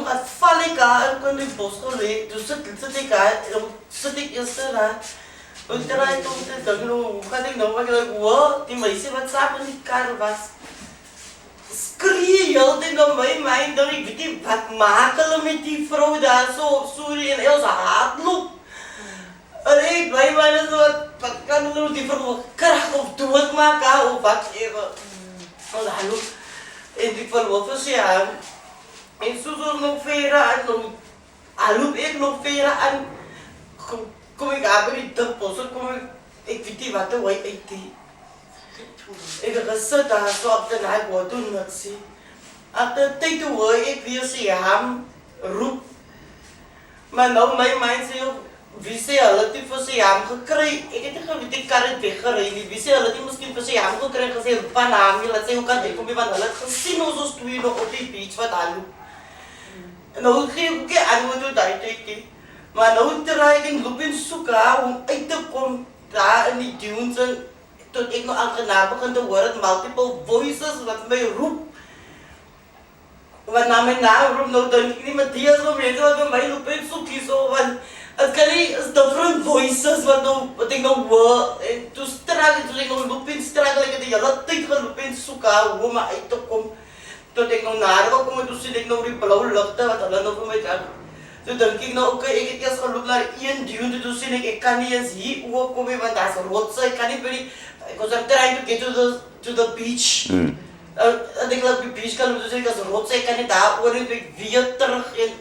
nog gaat vallen en kon die bos gelegen. Dus zit ik eerst daar. Ik draai toen te denken, hoe ga ik nou? Maar ik dacht, wow, die meisje wat samen in die kar was. Schreeuw heel de naar mij, dan ik weet niet wat makelen met die vrouw daar zo op Suri en heel zijn haat loopt. En ik bij mij wat kan er die vrouw kracht of dood maken of wat even. En hallo, en die vrouw was ja. En zo nog veren en nog, hallo ik nog veren en kom ik aan bij de post, ik weet niet wat er wordt uit die. Ik heb gezegd dat zo op de nacht wordt doen dat zie. Op de tijd hoor ik weer ze hem roep. Maar nou mijn mensen wie ze alle die voor ze hem gekregen. Ik heb niet die karren weggereden. Wie ze alle die misschien voor ze hem gekregen ze een banaan. Laat ze ook aan de kom je van alle gezien hoe ze stoeien nog op die beach wat aan doen. En nou geef ik antwoord op dat tijd. Maar nou draai ik in loop in zoeken om uit te komen daar in die dunes en tot ik nog aangenaam begin te horen, multiple voices wat mij roept. Wat naar mijn naam roept, nou denk ik niet met die zo mensen wat bij mij roepen in zoeken zo, want het kan niet, het is different voices wat ik nou hoor. En toen ik nog loop in struggle, ik heb de hele tijd gelopen in zoeken hoe me uit te komen. Tot ik nog naar kom, toen zie ik nog die blauwe luchten wat hulle nog voor mij zeggen. Toen denk ik nou oké, ik heb eerst gelopen naar één dune, toen zie ik kan niet eens hier komen, want daar is rotsen, ik kan niet bij because I'm trying to get to the beach. En ik laat op de beach kan, dus ik als rotsen, ik kan niet daar worden, ik weer terug in